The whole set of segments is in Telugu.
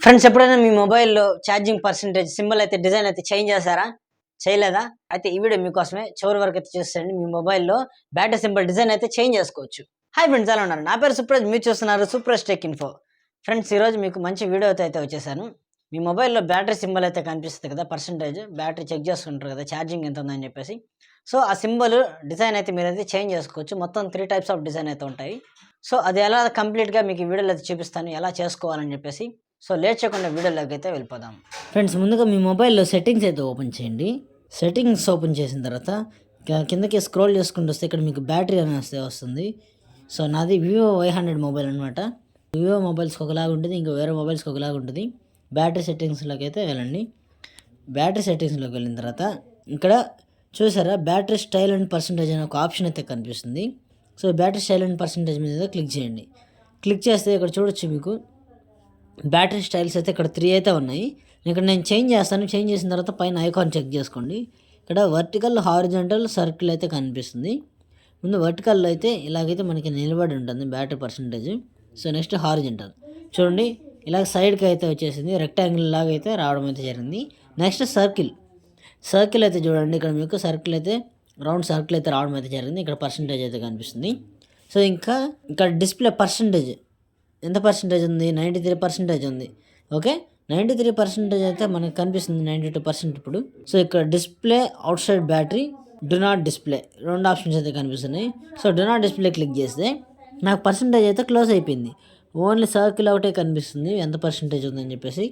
ఫ్రెండ్స్ ఎప్పుడైనా మీ మొబైల్‌లో ఛార్జింగ్ పర్సెంటేజ్ సింబల్ అయితే డిజైన్ అయితే చేంజ్ చేశారా? చేయలేదా? అయితే ఈ వీడియో మీకోసమే చివరి వరకు అయితే చూసేయండి. మీ మొబైల్‌లో బ్యాటరీ సింబల్ డిజైన్ అయితే చేంజ్ చేసుకోవచ్చు. హాయ్ ఫ్రెండ్స్ ఎలా ఉన్నారు? నా పేరు సుప్రజ్ మీరు చూస్తున్నారు సూప్రజ్ టెక్ ఇన్ఫో. ఫ్రెండ్స్ ఈరోజు మీకు మంచి వీడియోతో అయితే వచ్చేసాను. మీ మొబైల్‌లో బ్యాటరీ సింబల్ అయితే కనిపిస్తది కదా! పర్సెంటేజ్ బ్యాటరీ చెక్ చేసుకుంటారు కదా! ఛార్జింగ్ ఎంత ఉందని చెప్పేసి. సో, ఆ సింబల్ డిజైన్ అయితే మీరైతే చేంజ్ చేసుకోవచ్చు. మొత్తం 3 టైప్స్ ఆఫ్ డిజైన్ అయితే ఉంటాయి. సో, అది ఎలా కంప్లీట్‌గా మీకు ఈ వీడియోలో అయితే చూపిస్తాను. ఎలా చేసుకోవాలని చెప్పేసి. సో లేట్ చేయకుండా వీడియోలోకి అయితే వెళ్ళిపోదాం. ఫ్రెండ్స్ ముందుగా మీ మొబైల్లో సెట్టింగ్స్ అయితే ఓపెన్ చేయండి. సెట్టింగ్స్ ఓపెన్ చేసిన తర్వాత కిందకి స్క్రోల్ చేసుకుంటూ వస్తే ఇక్కడ మీకు బ్యాటరీ అని వస్తుంది. సో నాది వివో Y100 మొబైల్ అనమాట. వివో మొబైల్స్కి ఒకలాగా ఉంటుంది, ఇంకా వేరే మొబైల్స్కి ఒకలాగా ఉంటుంది. బ్యాటరీ సెట్టింగ్స్లోకి అయితే వెళ్ళండి. బ్యాటరీ సెట్టింగ్స్లోకి వెళ్ళిన తర్వాత ఇక్కడ చూసారా బ్యాటరీ స్టైల్ అండ్ పర్సంటేజ్ అనే ఒక ఆప్షన్ అయితే కనిపిస్తుంది. So battery style and percentage మీద క్లిక్ చేయండి. క్లిక్ చేస్తే ఇక్కడ చూడొచ్చు మీకు బ్యాటరీ స్టైల్స్ అయితే ఇక్కడ 3 అయితే ఉన్నాయి. ఇక్కడ నేను చేంజ్ చేస్తాను. చేంజ్ చేసిన తర్వాత పైన ఐకాన్ చెక్ చేసుకోండి. ఇక్కడ వర్టికల్, హారిజాంటల్, సర్కిల్ అయితే కనిపిస్తుంది. ముందు వర్టికల్లో అయితే ఇలాగైతే మనకి నిలబడి ఉంటుంది battery percentage. So next horizontal చూడండి ఇలాగ సైడ్కి అయితే వచ్చేసింది, రెక్టాంగిల్ లాగా అయితే రావడం అయితే జరిగింది. నెక్స్ట్ సర్కిల్ అయితే చూడండి ఇక్కడ మీకు సర్కిల్ అయితే రౌండ్ సర్కిల్ అయితే రావడం అయితే జరిగింది. ఇక్కడ పర్సంటేజ్ అయితే కనిపిస్తుంది. సో ఇంకా ఇక్కడ డిస్ప్లే పర్సంటేజ్ ఎంత పర్సెంటేజ్ ఉంది? 93% ఉంది. ఓకే, 93% అయితే మనకు కనిపిస్తుంది, 92% ఇప్పుడు. సో ఇక్కడ display out side battery, do not display 2 options అయితే కనిపిస్తున్నాయి. So do not display click చేస్తే నాకు పర్సెంటేజ్ అయితే క్లోజ్ అయిపోయింది. ఓన్లీ సర్కిల్ ఒకటే కనిపిస్తుంది ఎంత పర్సెంటేజ్ ఉందని చెప్పేసి.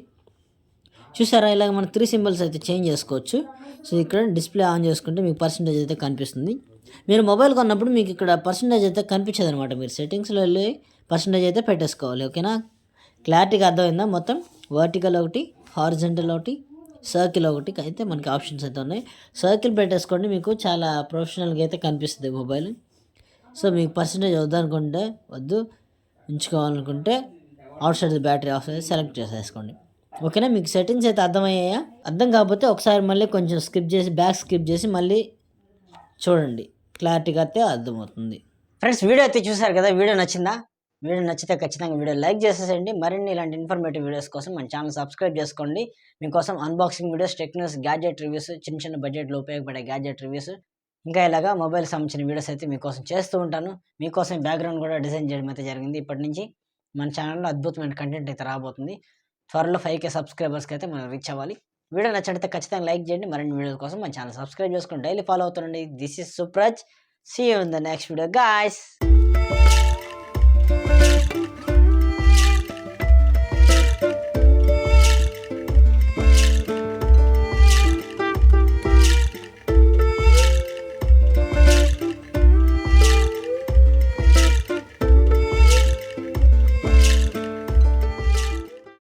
చూసారా ఇలాగ మనం 3 సింబల్స్ అయితే చేంజ్ చేసుకోవచ్చు. సో ఇక్కడ డిస్ప్లే ఆన్ చేసుకుంటే మీకు పర్సెంటేజ్ అయితే కనిపిస్తుంది. మీరు మొబైల్ కొన్నప్పుడు మీకు ఇక్కడ పర్సెంటేజ్ అయితే కనిపించదు అనమాట. మీరు సెట్టింగ్స్లో వెళ్ళి పర్సెంటేజ్ అయితే పెట్టేసుకోవాలి. ఓకేనా, క్లారిటీగా అర్థమైందా? మొత్తం వర్టికల్ ఒకటి, హారిజంటల్ ఒకటి, సర్కిల్ ఒకటి అయితే మనకి ఆప్షన్స్ అయితే ఉన్నాయి. సర్కిల్ పెట్టేసుకోండి, మీకు చాలా ప్రొఫెషనల్గా అయితే కనిపిస్తుంది మొబైల్. సో మీకు పర్సెంటేజ్ వద్దనుకుంటే వద్దు, ఉంచుకోవాలనుకుంటే అవుట్ సైడ్ బ్యాటరీ ఆఫ్ అయితే సెలెక్ట్ చేసేసుకోండి. ఓకేనా, మీకు సెట్టింగ్స్ అయితే అర్థమయ్యాయా? అర్థం కాకపోతే ఒకసారి మళ్ళీ కొంచెం బ్యాక్ స్కిప్ చేసి మళ్ళీ చూడండి, క్లారిటీగా అయితే అర్థమవుతుంది. ఫ్రెండ్స్ వీడియో అయితే చూసారు కదా, వీడియో నచ్చిందా? వీడియో నచ్చితే ఖచ్చితంగా వీడియో లైక్ చేసేసేయండి. మరిన్ని ఇలాంటి ఇన్ఫర్మేటివ్ వీడియోస్ కోసం మన ఛానల్ సబ్స్క్రైబ్ చేసుకోండి. మీకోసం unboxing videos, techniques, gadget reviews, చిన్న బడ్జెట్లో ఉపయోగపడే గ్యాడ్జెట్ రివ్యూస్, ఇంకా ఇలాగా మొబైల్ సంబంధించిన వీడియోస్ అయితే మీకోసం చేస్తూ ఉంటాను. మీకోసం బ్యాక్గ్రౌండ్ కూడా డిజైన్ చేయడం అయితే జరిగింది. ఇప్పటి నుంచి మన ఛానల్లో అద్భుతమైన కంటెంట్ అయితే రాబోతుంది. త్వరలో 5K సబ్స్క్రైబర్స్కి అయితే మనం రీచ్ అవ్వాలి. వీడియో నచ్చితే ఖచ్చితంగా లైక్ చేయండి. మరిన్ని వీడియోస్ కోసం మన ఛానల్ సబ్స్క్రైబ్ చేసుకొని డైలీ ఫాలో అవుతుండండి. This is Supraj. See you in the next video, guys.